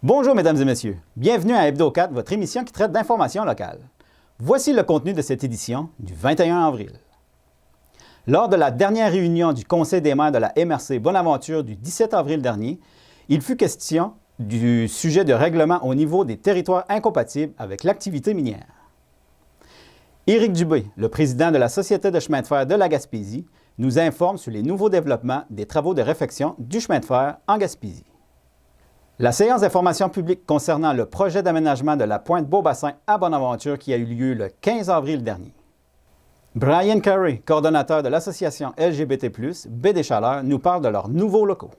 Bonjour mesdames et messieurs, bienvenue à Hebdo4, votre émission qui traite d'informations locales. Voici le contenu de cette édition du 21 avril. Lors de la dernière réunion du Conseil des maires de la MRC Bonaventure du 17 avril dernier, il fut question du sujet de règlement au niveau des territoires incompatibles avec l'activité minière. Éric Dubé, le président de la Société de chemin de fer de la Gaspésie, nous informe sur les nouveaux développements des travaux de réfection du chemin de fer en Gaspésie. La séance d'information publique concernant le projet d'aménagement de la pointe Beaubassin à Bonaventure qui a eu lieu le 15 avril dernier. Brian Carey, coordonnateur de l'association LGBT+, Baie des Chaleurs, nous parle de leurs nouveaux locaux.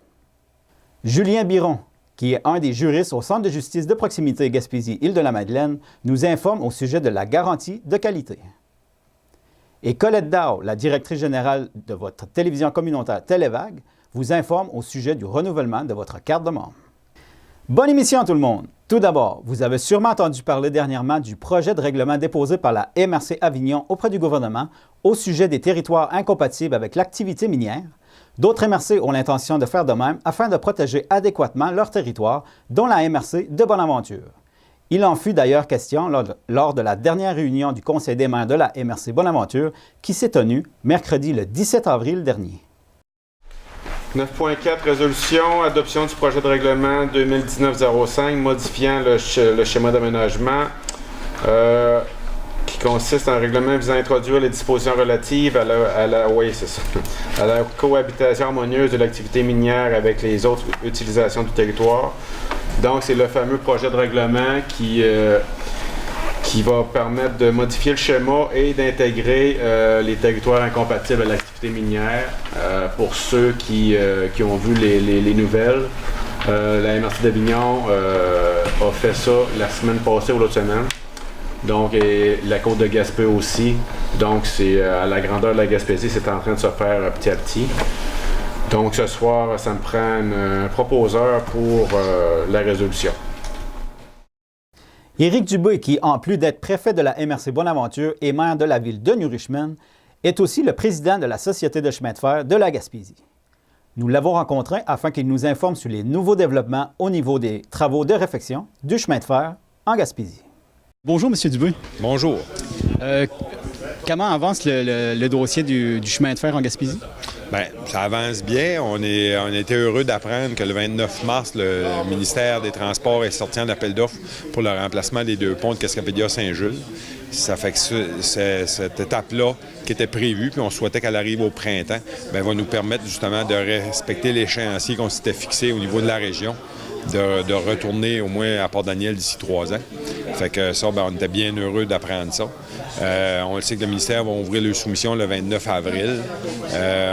Julien Biron, qui est un des juristes au Centre de justice de proximité Gaspésie-Île-de-la-Madeleine, nous informe au sujet de la garantie de qualité. Et Colette Dow, la directrice générale de votre télévision communautaire Télévague, vous informe au sujet du renouvellement de votre carte de membre. Bonne émission tout le monde! Tout d'abord, vous avez sûrement entendu parler dernièrement du projet de règlement déposé par la MRC Avignon auprès du gouvernement au sujet des territoires incompatibles avec l'activité minière. D'autres MRC ont l'intention de faire de même afin de protéger adéquatement leur territoire, dont la MRC de Bonaventure. Il en fut d'ailleurs question lors de la dernière réunion du Conseil des maires de la MRC Bonaventure qui s'est tenue mercredi le 17 avril dernier. 9.4 Résolution, adoption du projet de règlement 2019-05 modifiant le schéma d'aménagement qui consiste en un règlement visant à introduire les dispositions relatives à la cohabitation harmonieuse de l'activité minière avec les autres utilisations du territoire. Donc, c'est le fameux projet de règlement qui va permettre de modifier le schéma et d'intégrer les territoires incompatibles à l'activité minière. Pour ceux qui ont vu les nouvelles, la MRC d'Avignon a fait ça la semaine passée ou l'autre semaine. Donc, et la côte de Gaspé aussi. Donc, c'est à la grandeur de la Gaspésie, c'est en train de se faire petit à petit. Donc, ce soir, ça me prend un proposeur pour la résolution. Éric Dubé, qui, en plus d'être préfet de la MRC Bonaventure et maire de la ville de New Richmond, est aussi le président de la Société de chemin de fer de la Gaspésie. Nous l'avons rencontré afin qu'il nous informe sur les nouveaux développements au niveau des travaux de réfection du chemin de fer en Gaspésie. Bonjour, M. Dubé. Bonjour. Comment avance le dossier du chemin de fer en Gaspésie? Bien, ça avance bien. On était heureux d'apprendre que le 29 mars, le ministère des Transports est sorti en appel d'offres pour le remplacement des deux ponts de Cascapédia-Saint-Jules. Ça fait que cette étape-là, qui était prévue, puis on souhaitait qu'elle arrive au printemps, bien, va nous permettre justement de respecter l'échéancier qu'on s'était fixé au niveau de la région, de retourner au moins à Port-Daniel d'ici 3 ans. Fait que ça, bien, on était bien heureux d'apprendre ça. On le sait que le ministère va ouvrir leur soumission le 29 avril.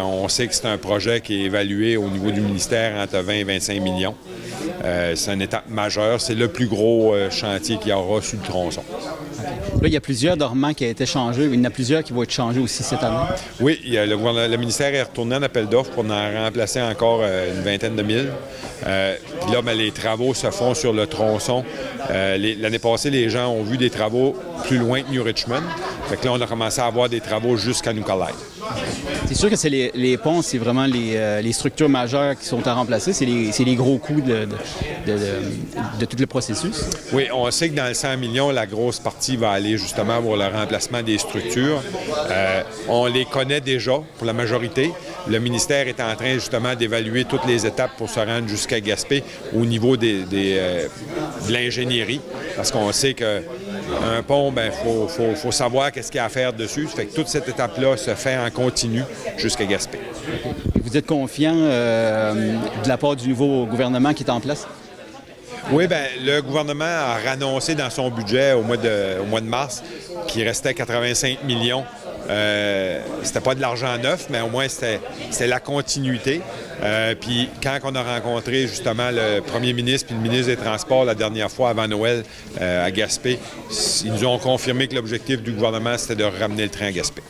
On sait que c'est un projet qui est évalué au niveau du ministère entre 20 et 25 millions. C'est une étape majeure. C'est le plus gros chantier qu'il y aura sur le tronçon. Là, il y a plusieurs dormants qui ont été changés. Il y en a plusieurs qui vont être changés aussi cette année. Oui, le ministère est retourné en appel d'offres pour en remplacer encore une vingtaine de mille. Puis là, bien, les travaux se font sur le tronçon. L'année passée, les gens ont vu des travaux plus loin que New Richmond. Fait que là, on a commencé à avoir des travaux jusqu'à Nucalai. C'est sûr que c'est les ponts, c'est vraiment les structures majeures qui sont à remplacer. C'est les gros coûts de tout le processus. Oui, on sait que dans le 100 millions, la grosse partie va aller justement pour le remplacement des structures. On les connaît déjà pour la majorité. Le ministère est en train justement d'évaluer toutes les étapes pour se rendre jusqu'à Gaspé au niveau de l'ingénierie. Parce qu'on sait qu'un pont, bien, faut savoir qu'est-ce qu'il y a à faire dessus. Ça fait que toute cette étape-là se fait en continu jusqu'à Gaspé. Vous êtes confiant de la part du nouveau gouvernement qui est en place? Oui, bien, le gouvernement a annoncé dans son budget au mois de mars qu'il restait 85 millions. C'était pas de l'argent neuf, mais au moins c'était la continuité. Puis quand on a rencontré justement le premier ministre puis le ministre des Transports la dernière fois avant Noël à Gaspé, ils nous ont confirmé que l'objectif du gouvernement, c'était de ramener le train à Gaspé.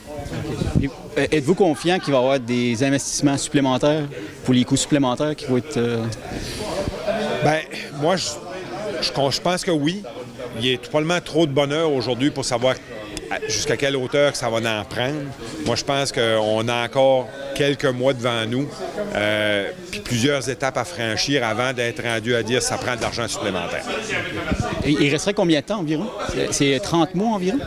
Okay. Êtes-vous confiant qu'il va y avoir des investissements supplémentaires pour les coûts supplémentaires qui vont être... Bien, moi, je pense que oui. Il y a probablement trop de bonheur aujourd'hui pour savoir jusqu'à quelle hauteur que ça va en prendre. Moi, je pense qu'on a encore quelques mois devant nous, puis plusieurs étapes à franchir avant d'être rendu à dire que ça prend de l'argent supplémentaire. Et il resterait combien de temps environ? C'est 30 mois environ?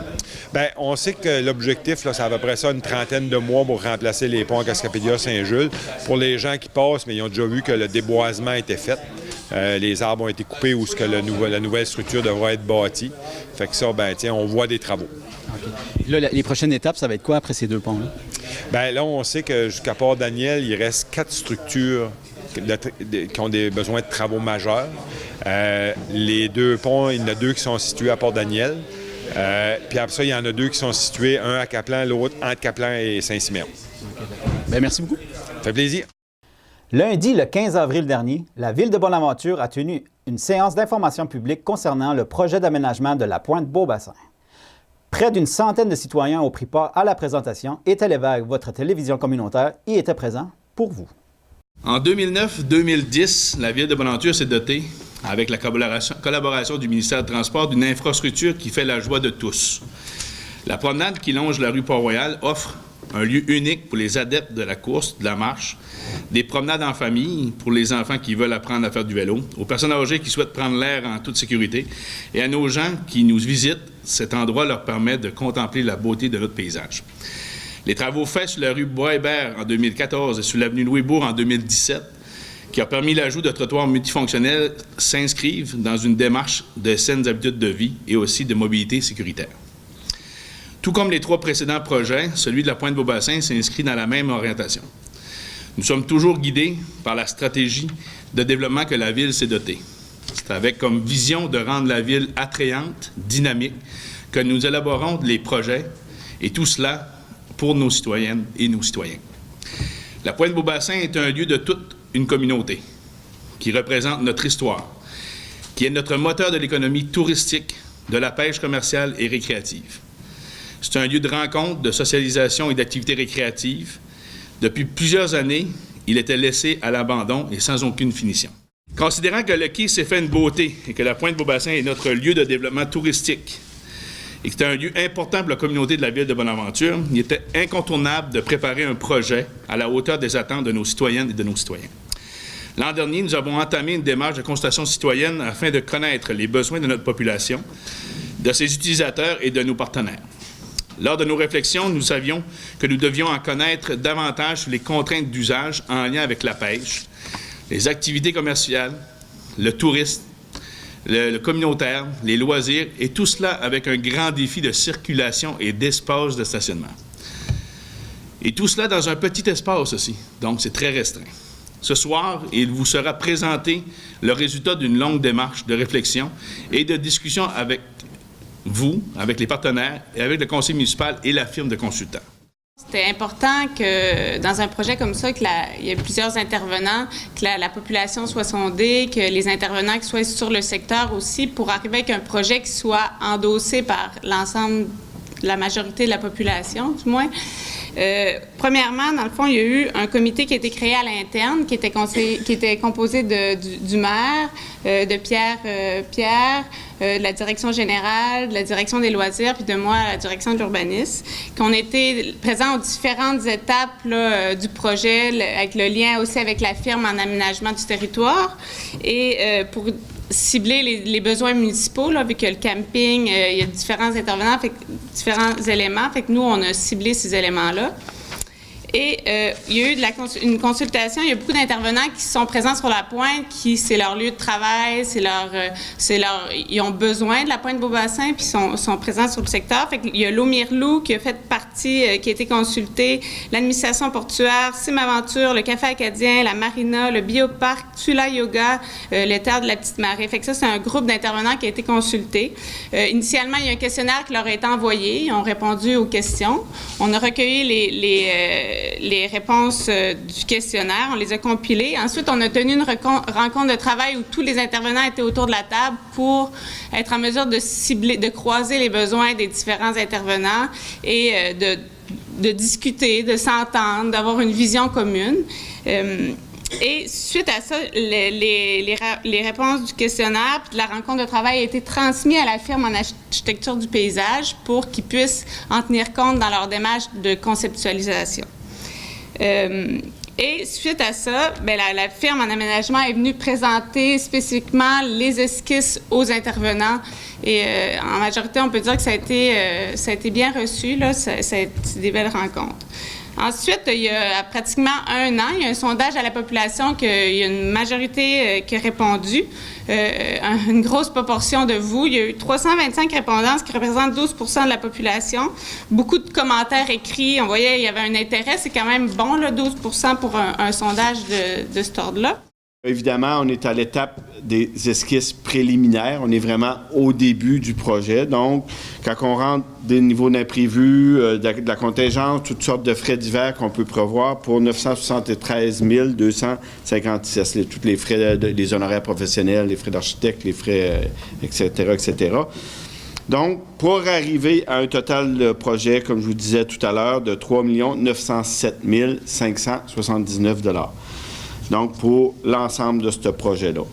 Bien, on sait que l'objectif, là, c'est à peu près ça, une trentaine de mois pour remplacer les ponts à Cascapédia-Saint-Jules. Pour les gens qui passent, mais ils ont déjà vu que le déboisement a été fait. Les arbres ont été coupés où la nouvelle structure devra être bâtie. Fait que ça, ben, tiens, on voit des travaux. Okay. Là, les prochaines étapes, ça va être quoi après ces 2 ponts-là? Bien, là, on sait que jusqu'à Port-Daniel, il reste 4 structures qui ont des besoins de travaux majeurs. Les 2 ponts, il y en a 2 qui sont situés à Port-Daniel. Puis après ça, il y en a 2 qui sont situés, un à Caplan, l'autre entre Caplan et Saint-Siméon. Okay. Bien, merci beaucoup. Ça fait plaisir. Lundi, le 15 avril dernier, la Ville de Bonaventure a tenu une séance d'information publique concernant le projet d'aménagement de la pointe Beaubassin. Près d'une centaine de citoyens ont pris part à la présentation et Télévague, votre télévision communautaire, y était présent pour vous. En 2009-2010, la Ville de Bonaventure s'est dotée, avec la collaboration du ministère des Transports, d'une infrastructure qui fait la joie de tous. La promenade qui longe la rue Port-Royal offre un lieu unique pour les adeptes de la course, de la marche, des promenades en famille pour les enfants qui veulent apprendre à faire du vélo, aux personnes âgées qui souhaitent prendre l'air en toute sécurité et à nos gens qui nous visitent. Cet endroit leur permet de contempler la beauté de notre paysage. Les travaux faits sur la rue Bois-Hébert en 2014 et sur l'avenue Louisbourg en 2017, qui a permis l'ajout de trottoirs multifonctionnels, s'inscrivent dans une démarche de saines habitudes de vie et aussi de mobilité sécuritaire. Tout comme les 3 précédents projets, celui de la pointe Beaubassin s'inscrit dans la même orientation. Nous sommes toujours guidés par la stratégie de développement que la Ville s'est dotée. C'est avec comme vision de rendre la Ville attrayante, dynamique, que nous élaborons les projets, et tout cela pour nos citoyennes et nos citoyens. La pointe Beaubassin est un lieu de toute une communauté qui représente notre histoire, qui est notre moteur de l'économie touristique, de la pêche commerciale et récréative. C'est un lieu de rencontre, de socialisation et d'activités récréatives. Depuis plusieurs années, il était laissé à l'abandon et sans aucune finition. Considérant que le quai s'est fait une beauté et que la pointe Beaubassin est notre lieu de développement touristique et que c'est un lieu important pour la communauté de la Ville de Bonaventure, il était incontournable de préparer un projet à la hauteur des attentes de nos citoyennes et de nos citoyens. L'an dernier, nous avons entamé une démarche de consultation citoyenne afin de connaître les besoins de notre population, de ses utilisateurs et de nos partenaires. Lors de nos réflexions, nous savions que nous devions en connaître davantage sur les contraintes d'usage en lien avec la pêche, les activités commerciales, le tourisme, le communautaire, les loisirs, et tout cela avec un grand défi de circulation et d'espace de stationnement. Et tout cela dans un petit espace aussi, donc c'est très restreint. Ce soir, il vous sera présenté le résultat d'une longue démarche de réflexion et de discussion avec vous, avec les partenaires et avec le conseil municipal et la firme de consultants. C'était important que dans un projet comme ça, qu'il y ait plusieurs intervenants, que la population soit sondée, que les intervenants qui soient sur le secteur aussi, pour arriver avec un projet qui soit endossé par l'ensemble, la majorité de la population, du moins. Premièrement, dans le fond, il y a eu un comité qui a été créé à l'interne, qui était composé du maire, de Pierre, de la direction générale, de la direction des loisirs, puis de moi, à la direction de l'urbanisme, qu'on était présents aux différentes étapes là, du projet, avec le lien aussi avec la firme en aménagement du territoire, et pour cibler les besoins municipaux, là, vu que le camping, il y a différents intervenants, différents éléments, fait que nous, on a ciblé ces éléments-là. Et il y a eu une consultation, il y a beaucoup d'intervenants qui sont présents sur la pointe, qui c'est leur lieu de travail, ils ont besoin de la pointe Beaubassin, puis sont présents sur le secteur. Fait qu'il y a l'Omirlou qui a fait partie, qui a été consulté, l'administration portuaire, Simaventure, le Café Acadien, la Marina, le Bioparc, Tula Yoga, le Terre de la Petite Marée. Fait que ça, c'est un groupe d'intervenants qui a été consulté. Initialement, il y a un questionnaire qui leur a été envoyé. Ils ont répondu aux questions. On a recueilli les réponses du questionnaire, on les a compilées. Ensuite, on a tenu une rencontre de travail où tous les intervenants étaient autour de la table pour être en mesure de cibler, de croiser les besoins des différents intervenants et de discuter, de s'entendre, d'avoir une vision commune. Et suite à ça, les réponses du questionnaire puis de la rencontre de travail ont été transmises à la firme en architecture du paysage pour qu'ils puissent en tenir compte dans leur démarche de conceptualisation. Et suite à ça, la firme en aménagement est venue présenter spécifiquement les esquisses aux intervenants. Et en majorité, on peut dire que ça a été bien reçu. Là, c'est des belles rencontres. Ensuite, il y a pratiquement 1 an, il y a un sondage à la population qu'il y a une majorité qui a répondu, une grosse proportion de vous. Il y a eu 325 répondants, ce qui représente 12 % de la population. Beaucoup de commentaires écrits. On voyait qu'il y avait un intérêt. C'est quand même bon, là, 12 % pour un sondage de cet ordre-là. Évidemment, on est à l'étape des esquisses préliminaires. On est vraiment au début du projet. Donc, quand on rentre des niveaux d'imprévus, de la contingence, toutes sortes de frais divers qu'on peut prévoir pour 973 256, tous les frais, les honoraires professionnels, les frais d'architecte, les frais, etc., etc. Donc, pour arriver à un total de projet, comme je vous disais tout à l'heure, de 3 907 579 $. Donc, pour l'ensemble de ce projet-là.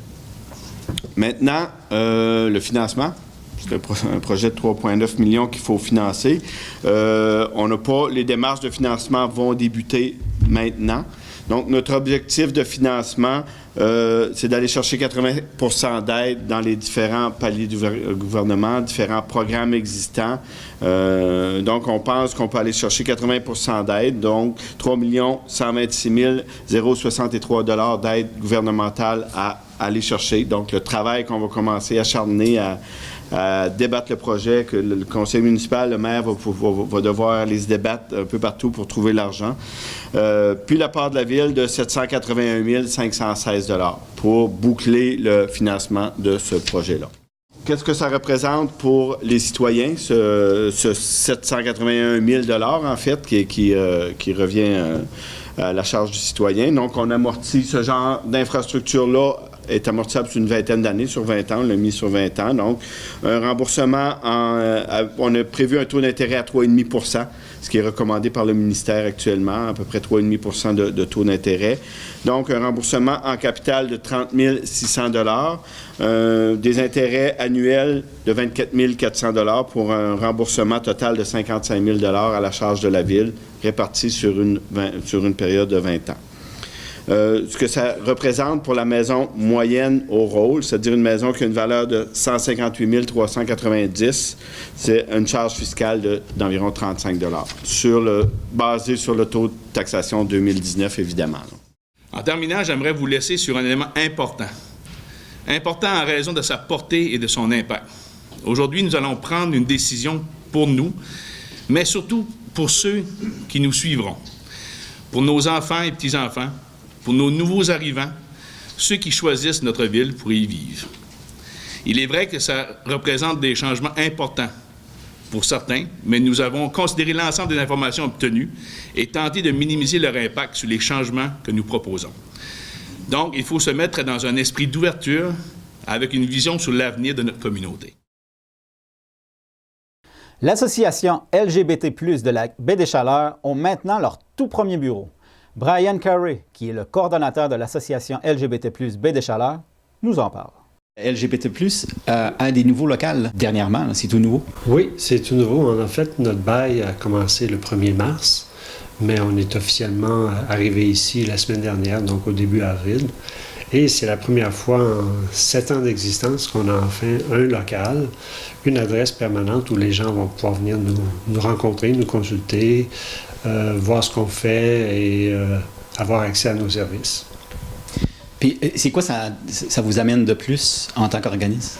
Maintenant, le financement, c'est un projet de 3,9 millions qu'il faut financer. On n'a pas, les démarches de financement vont débuter maintenant. Donc, notre objectif de financement, c'est d'aller chercher 80 % d'aide dans les différents paliers du gouvernement, différents programmes existants. Donc, on pense qu'on peut aller chercher 80 % d'aide, donc 3 126 063 $ d'aide gouvernementale à aller chercher. Donc, le travail qu'on va commencer à acharner à débattre le projet, que le conseil municipal, le maire va devoir aller se débattre un peu partout pour trouver l'argent. Puis la part de la ville de 781 516 $ pour boucler le financement de ce projet-là. Qu'est-ce que ça représente pour les citoyens, ce 781 000 $, en fait, qui revient à la charge du citoyen? Donc, on amortit ce genre d'infrastructure-là est amortissable sur une vingtaine d'années, sur 20 ans, on l'a mis sur 20 ans. Donc, un remboursement, on a prévu un taux d'intérêt à 3,5 %, ce qui est recommandé par le ministère actuellement, à peu près 3,5 % de taux d'intérêt. Donc, un remboursement en capital de 30 600 $, des intérêts annuels de 24 400 $ pour un remboursement total de 55 000 $ à la charge de la ville, réparti sur une période de 20 ans. Ce que ça représente pour la maison moyenne au rôle, c'est-à-dire une maison qui a une valeur de 158 390, c'est une charge fiscale d'environ 35 $, basée sur le taux de taxation 2019, évidemment. En terminant, j'aimerais vous laisser sur un élément important. Important en raison de sa portée et de son impact. Aujourd'hui, nous allons prendre une décision pour nous, mais surtout pour ceux qui nous suivront, pour nos enfants et petits-enfants, pour nos nouveaux arrivants, ceux qui choisissent notre ville pour y vivre. Il est vrai que ça représente des changements importants pour certains, mais nous avons considéré l'ensemble des informations obtenues et tenté de minimiser leur impact sur les changements que nous proposons. Donc, il faut se mettre dans un esprit d'ouverture avec une vision sur l'avenir de notre communauté. L'association LGBT+ de la Baie des Chaleurs ont maintenant leur tout premier bureau. Brian Carey, qui est le coordonnateur de l'association LGBT+ Baie des Chaleurs, nous en parle. LGBT+, a des nouveaux locales dernièrement, c'est tout nouveau? Oui, c'est tout nouveau. En fait, notre bail a commencé le 1er mars, mais on est officiellement arrivé ici la semaine dernière, donc au début avril. Et c'est la première fois en 7 ans d'existence qu'on a enfin un local, une adresse permanente où les gens vont pouvoir venir nous rencontrer, nous consulter, voir ce qu'on fait et avoir accès à nos services. Puis, c'est quoi ça vous amène de plus en tant qu'organisme?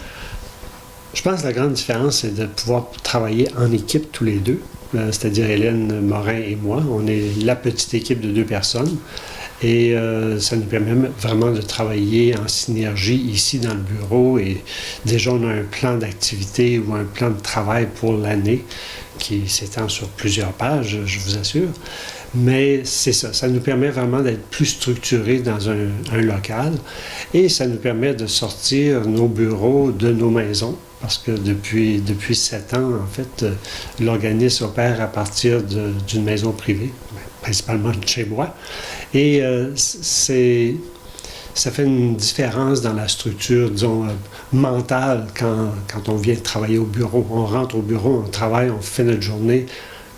Je pense que la grande différence, c'est de pouvoir travailler en équipe tous les deux, c'est-à-dire Hélène Morin et moi. On est la petite équipe de 2 personnes et ça nous permet vraiment de travailler en synergie ici dans le bureau. Et déjà, on a un plan d'activité ou un plan de travail pour l'année qui s'étend sur plusieurs pages, je vous assure. Mais c'est ça, ça nous permet vraiment d'être plus structurés dans un local et ça nous permet de sortir nos bureaux de nos maisons parce que depuis 7 ans, en fait, l'organisme opère à partir d'une maison privée, principalement de chez moi. Et ça fait une différence dans la structure, disons, mentale quand on vient travailler au bureau. On rentre au bureau, on travaille, on fait notre journée.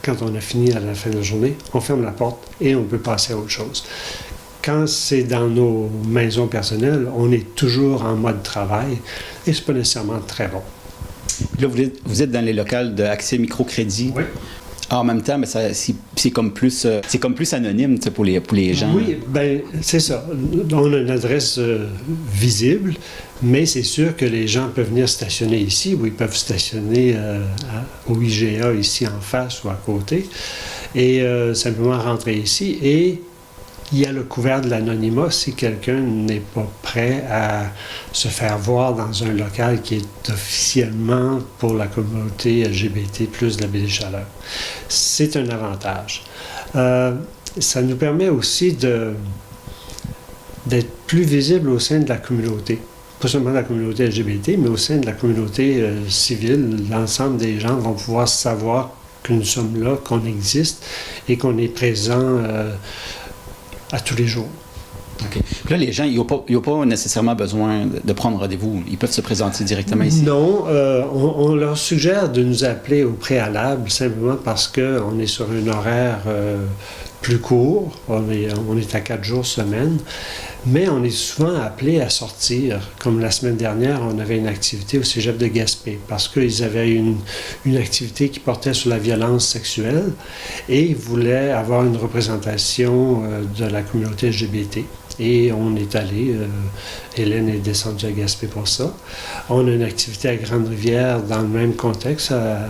Quand on a fini à la fin de la journée, on ferme la porte et on peut passer à autre chose. Quand c'est dans nos maisons personnelles, on est toujours en mode travail et c'est pas nécessairement très bon. Là, vous êtes dans les locales d'Accès Microcrédit. Oui. En même temps, mais c'est comme plus anonyme pour les gens. Oui, bien, c'est ça. On a une adresse visible, mais c'est sûr que les gens peuvent venir stationner ici ou ils peuvent stationner au IGA ici en face ou à côté et simplement rentrer ici. Et il y a le couvert de l'anonymat si quelqu'un n'est pas prêt à se faire voir dans un local qui est officiellement pour la communauté LGBT plus de la Baie des Chaleurs. C'est un avantage. Ça nous permet aussi d'être plus visible au sein de la communauté. Pas seulement de la communauté LGBT, mais au sein de la communauté civile. L'ensemble des gens vont pouvoir savoir que nous sommes là, qu'on existe et qu'on est présent à tous les jours. OK. Puis là, les gens, ils n'ont pas nécessairement besoin de prendre rendez-vous. Ils peuvent se présenter directement ici. Non, on leur suggère de nous appeler au préalable simplement parce qu'on est sur un horaire plus court. On est à 4 jours semaine. Mais on est souvent appelé à sortir. Comme la semaine dernière, on avait une activité au Cégep de Gaspé parce qu'ils avaient une activité qui portait sur la violence sexuelle et ils voulaient avoir une représentation de la communauté LGBT. Et on est allé, Hélène est descendue à Gaspé pour ça. On a une activité à Grande-Rivière dans le même contexte, à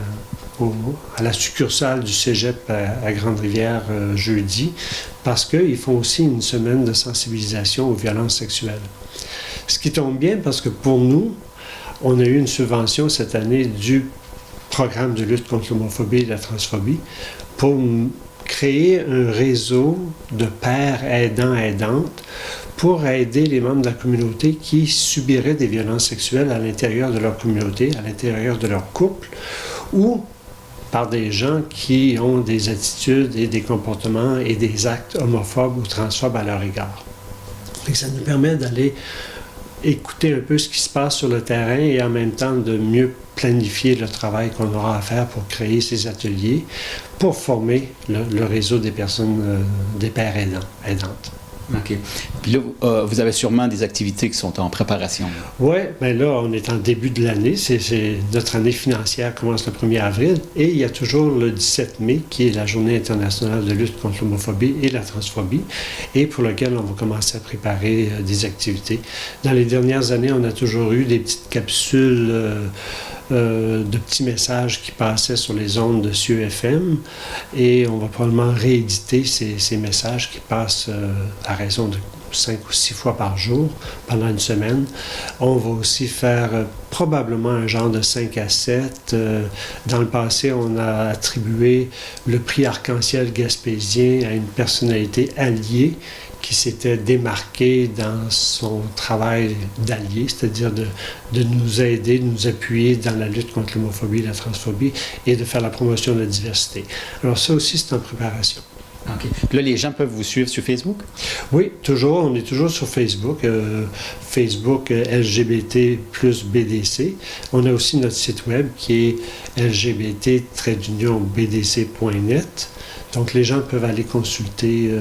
la succursale du Cégep à Grande-Rivière jeudi, parce qu'ils font aussi une semaine de sensibilisation aux violences sexuelles. Ce qui tombe bien parce que pour nous, on a eu une subvention cette année du programme de lutte contre l'homophobie et la transphobie pour créer un réseau de pères aidants, aidantes pour aider les membres de la communauté qui subiraient des violences sexuelles à l'intérieur de leur communauté, à l'intérieur de leur couple, ou par des gens qui ont des attitudes et des comportements et des actes homophobes ou transphobes à leur égard. Et ça nous permet d'aller écouter un peu ce qui se passe sur le terrain et en même temps de mieux planifier le travail qu'on aura à faire pour créer ces ateliers, pour former le réseau des personnes, des pères aidantes. OK. Puis là, vous avez sûrement des activités qui sont en préparation. Oui, bien là, on est en début de l'année. Notre année financière commence le 1er avril et il y a toujours le 17 mai qui est la Journée internationale de lutte contre l'homophobie et la transphobie et pour lequel on va commencer à préparer des activités. Dans les dernières années, on a toujours eu des petites capsules de petits messages qui passaient sur les ondes de CIeux FM et on va probablement rééditer ces messages qui passent à raison de 5 ou 6 fois par jour pendant une semaine. On va aussi faire probablement un genre de 5 à 7. Dans le passé, on a attribué le prix Arc-en-Ciel gaspésien à une personnalité alliée qui s'était démarqué dans son travail d'allié, c'est-à-dire de nous aider, de nous appuyer dans la lutte contre l'homophobie et la transphobie et de faire la promotion de la diversité. Alors ça aussi, c'est en préparation. OK. Puis là, les gens peuvent vous suivre sur Facebook? Oui, toujours. On est toujours sur Facebook. Facebook LGBT plus BDC. On a aussi notre site web qui est lgbt-bdc.net. Donc, les gens peuvent aller consulter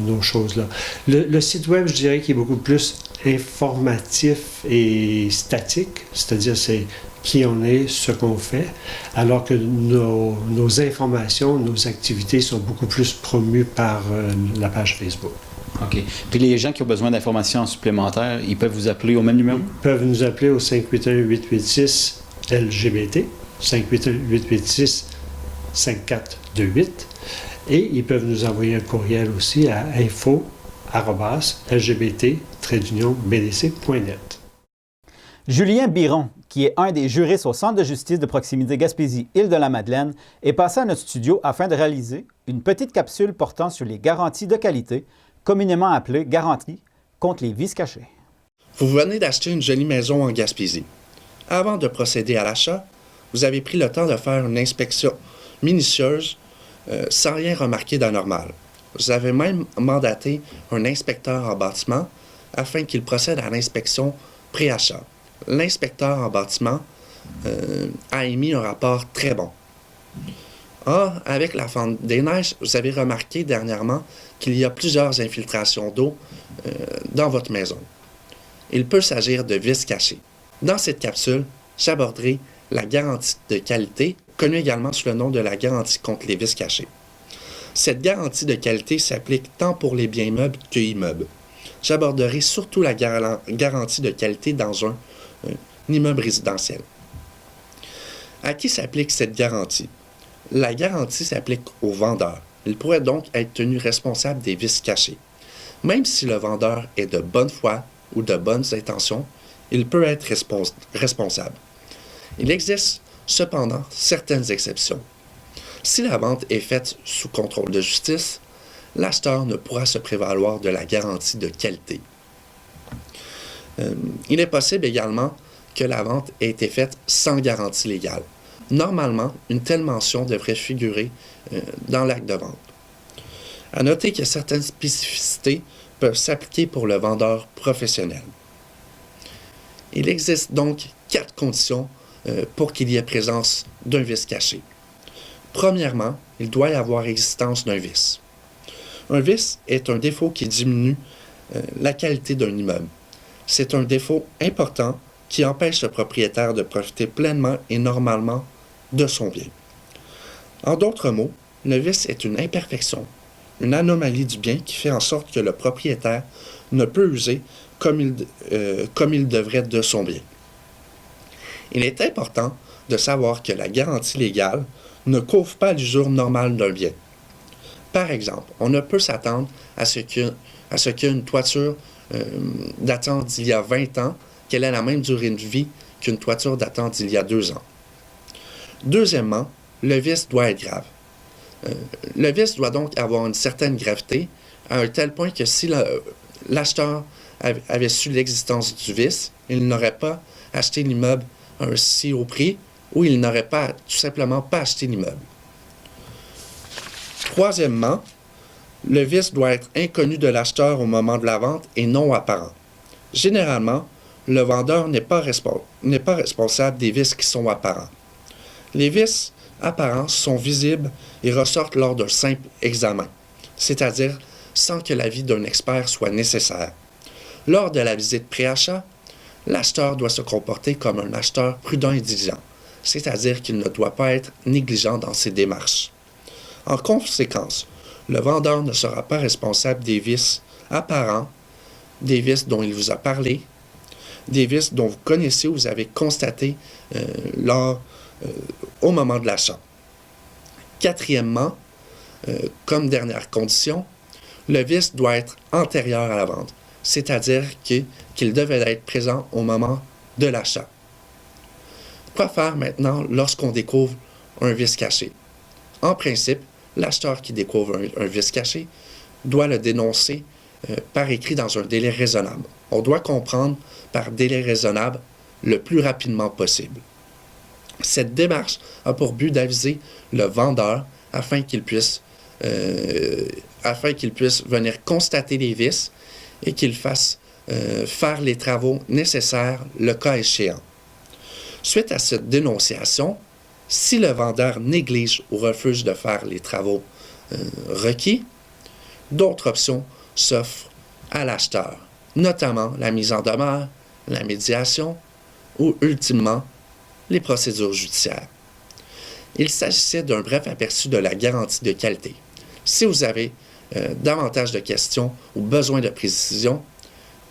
nos choses-là. Le site web, je dirais qu'il est beaucoup plus informatif et statique, c'est-à-dire c'est qui on est, ce qu'on fait, alors que nos informations, nos activités sont beaucoup plus promues par la page Facebook. OK. Puis les gens qui ont besoin d'informations supplémentaires, ils peuvent vous appeler au même numéro? Ils peuvent nous appeler au 581-886-LGBT, 581-886-5428, et ils peuvent nous envoyer un courriel aussi à info@lgbt-bdc.net. Julien Biron, qui est un des juristes au Centre de justice de proximité Gaspésie-Île-de-la-Madeleine, est passé à notre studio afin de réaliser une petite capsule portant sur les garanties de qualité, communément appelées garanties contre les vices cachés. Vous venez d'acheter une jolie maison en Gaspésie. Avant de procéder à l'achat, vous avez pris le temps de faire une inspection minutieuse sans rien remarquer d'anormal. Vous avez même mandaté un inspecteur en bâtiment afin qu'il procède à l'inspection pré-achat. L'inspecteur en bâtiment a émis un rapport très bon. Or, avec la fonte des neiges, vous avez remarqué dernièrement qu'il y a plusieurs infiltrations d'eau dans votre maison. Il peut s'agir de vis cachées. Dans cette capsule, j'aborderai la garantie de qualité, connue également sous le nom de la garantie contre les vis cachées. Cette garantie de qualité s'applique tant pour les biens meubles que immeubles. J'aborderai surtout la garantie de qualité dans un immeuble résidentiel. À qui s'applique cette garantie? La garantie s'applique au vendeur. Il pourrait donc être tenu responsable des vices cachés. Même si le vendeur est de bonne foi ou de bonnes intentions, il peut être responsable. Il existe cependant certaines exceptions. Si la vente est faite sous contrôle de justice, l'acheteur ne pourra se prévaloir de la garantie de qualité. Il est possible également que la vente ait été faite sans garantie légale. Normalement, une telle mention devrait figurer dans l'acte de vente. À noter que certaines spécificités peuvent s'appliquer pour le vendeur professionnel. Il existe donc 4 conditions pour qu'il y ait présence d'un vice caché. Premièrement, il doit y avoir existence d'un vice. Un vice est un défaut qui diminue la qualité d'un immeuble. C'est un défaut important qui empêche le propriétaire de profiter pleinement et normalement de son bien. En d'autres mots, le vice est une imperfection, une anomalie du bien qui fait en sorte que le propriétaire ne peut user comme il devrait de son bien. Il est important de savoir que la garantie légale ne couvre pas l'usure normale d'un bien. Par exemple, on ne peut s'attendre à ce qu'une toiture datant d'il y a 20 ans, qu'elle ait la même durée de vie qu'une toiture datant d'il y a 2 ans. Deuxièmement, le vice doit être grave. Le vice doit donc avoir une certaine gravité, à un tel point que si l'acheteur avait su l'existence du vice, il n'aurait pas acheté l'immeuble à un si haut prix, ou il n'aurait pas tout simplement pas acheté l'immeuble. Troisièmement, le vice doit être inconnu de l'acheteur au moment de la vente et non apparent. Généralement, le vendeur n'est pas responsable des vices qui sont apparents. Les vices apparents sont visibles et ressortent lors d'un simple examen, c'est-à-dire sans que l'avis d'un expert soit nécessaire. Lors de la visite pré-achat, l'acheteur doit se comporter comme un acheteur prudent et diligent, c'est-à-dire qu'il ne doit pas être négligent dans ses démarches. En conséquence, le vendeur ne sera pas responsable des vices apparents, des vices dont il vous a parlé, des vices dont vous connaissez ou vous avez constaté au moment de l'achat. Quatrièmement, comme dernière condition, le vice doit être antérieur à la vente, c'est-à-dire qu'il devait être présent au moment de l'achat. Quoi faire maintenant lorsqu'on découvre un vice caché? En principe, l'acheteur qui découvre un vice caché doit le dénoncer par écrit dans un délai raisonnable. On doit comprendre par délai raisonnable le plus rapidement possible. Cette démarche a pour but d'aviser le vendeur afin qu'il puisse venir constater les vices et qu'il fasse faire les travaux nécessaires le cas échéant. Suite à cette dénonciation, si le vendeur néglige ou refuse de faire les travaux requis, d'autres options s'offrent à l'acheteur, notamment la mise en demeure, la médiation ou, ultimement, les procédures judiciaires. Il s'agissait d'un bref aperçu de la garantie de qualité. Si vous avez davantage de questions ou besoin de précisions,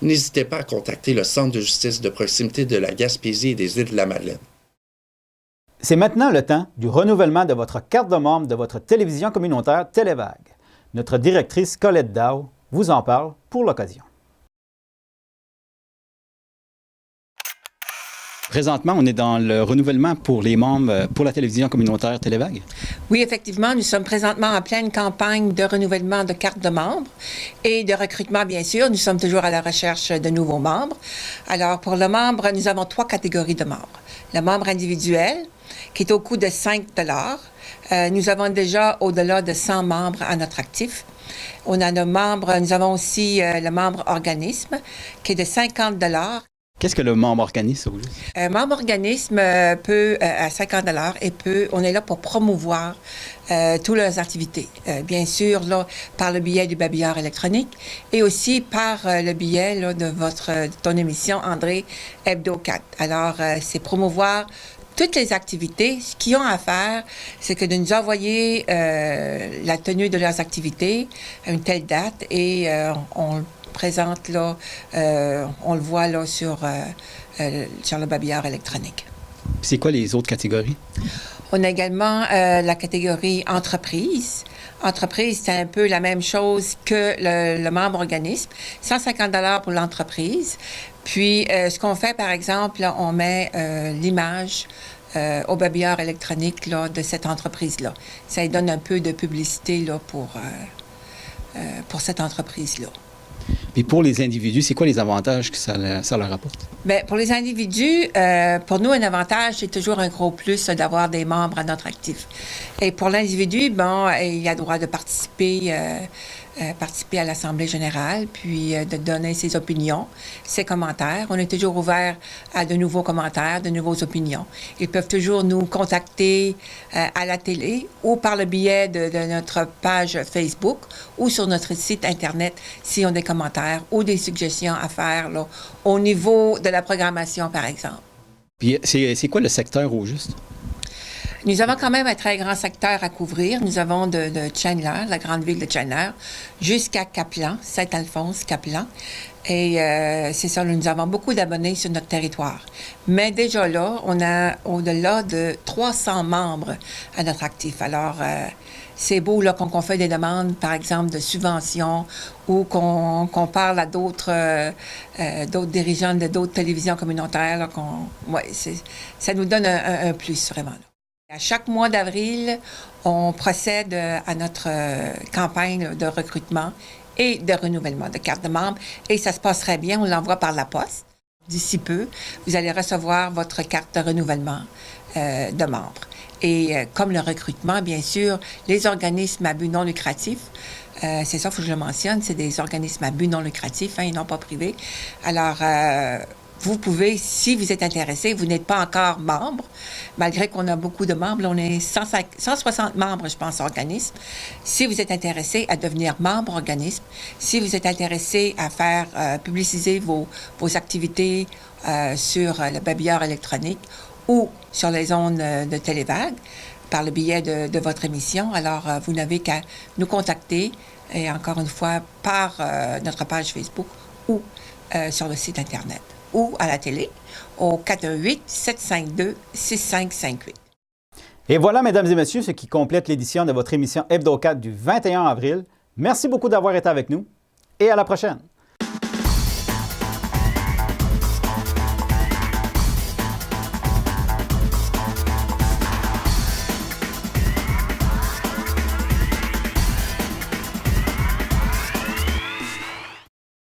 n'hésitez pas à contacter le Centre de justice de proximité de la Gaspésie et des Îles-de-la-Madeleine. C'est maintenant le temps du renouvellement de votre carte de membre de votre télévision communautaire Télévague. Notre directrice Colette Dow vous en parle pour l'occasion. Présentement, on est dans le renouvellement pour les membres pour la télévision communautaire Télévague. Oui, effectivement, nous sommes présentement en pleine campagne de renouvellement de cartes de membres et de recrutement, bien sûr. Nous sommes toujours à la recherche de nouveaux membres. Alors, pour le membre, nous avons 3 catégories de membres. Le membre individuel, qui est au coût de 5 $. Nous avons déjà au-delà de 100 membres à notre actif. On a nos membres, nous avons aussi le membre organisme, qui est de 50 $. Qu'est-ce que le membre organisme, au juste? Un membre organisme peut, à 50 $ et on est là pour promouvoir toutes leurs activités. Bien sûr, là, par le biais du babillard électronique et aussi par le biais là, de ton émission, André, Hebdo 4. Alors, c'est promouvoir toutes les activités. Ce qu'ils ont à faire, c'est que de nous envoyer la tenue de leurs activités à une telle date et on le présente là, on le voit là sur le babillard électronique. C'est quoi les autres catégories? On a également la catégorie entreprise. Entreprise, c'est un peu la même chose que le membre organisme. 150 $ pour l'entreprise. Puis, ce qu'on fait, par exemple, là, on met l'image au babillard électronique là, de cette entreprise-là. Ça lui donne un peu de publicité là, pour cette entreprise-là. Puis pour les individus, c'est quoi les avantages que ça leur apporte? Bien, pour les individus, pour nous, un avantage, c'est toujours un gros plus d'avoir des membres à notre actif. Et pour l'individu, bon, il a le droit de participer à l'Assemblée générale, puis de donner ses opinions, ses commentaires. On est toujours ouvert à de nouveaux commentaires, de nouvelles opinions. Ils peuvent toujours nous contacter à la télé ou par le biais de notre page Facebook ou sur notre site Internet s'ils ont des commentaires ou des suggestions à faire là, au niveau de la programmation, par exemple. Puis c'est quoi le secteur au juste? Nous avons quand même un très grand secteur à couvrir. Nous avons de Chandler, la grande ville de Chandler, jusqu'à Kaplan, Saint-Alphonse, Kaplan. Et c'est ça, nous avons beaucoup d'abonnés sur notre territoire. Mais déjà là, on a au-delà de 300 membres à notre actif. Alors, c'est beau là qu'on fait des demandes, par exemple, de subventions ou qu'on parle à d'autres dirigeants de d'autres télévisions communautaires. Là, ça nous donne un plus, vraiment. Là. À chaque mois d'avril, on procède à notre campagne de recrutement et de renouvellement de carte de membre. Et ça se passe très bien, on l'envoie par la poste. D'ici peu, vous allez recevoir votre carte de renouvellement de membre. Et comme le recrutement, bien sûr, les organismes à but non lucratif, c'est ça, il faut que je le mentionne, c'est des organismes à but non lucratif, et non pas privés. Alors, vous pouvez, si vous êtes intéressé, vous n'êtes pas encore membre, malgré qu'on a beaucoup de membres, on est 160 membres, je pense, organismes. Si vous êtes intéressé à devenir membre organisme, si vous êtes intéressé à faire publiciser vos activités sur le babillard électronique ou sur les ondes de Télévague, par le biais de votre émission, alors vous n'avez qu'à nous contacter, et encore une fois, par notre page Facebook ou sur le site Internet, ou à la télé, au 418-752-6558. Et voilà, mesdames et messieurs, ce qui complète l'édition de votre émission Hebdo 4 du 21 avril. Merci beaucoup d'avoir été avec nous et à la prochaine.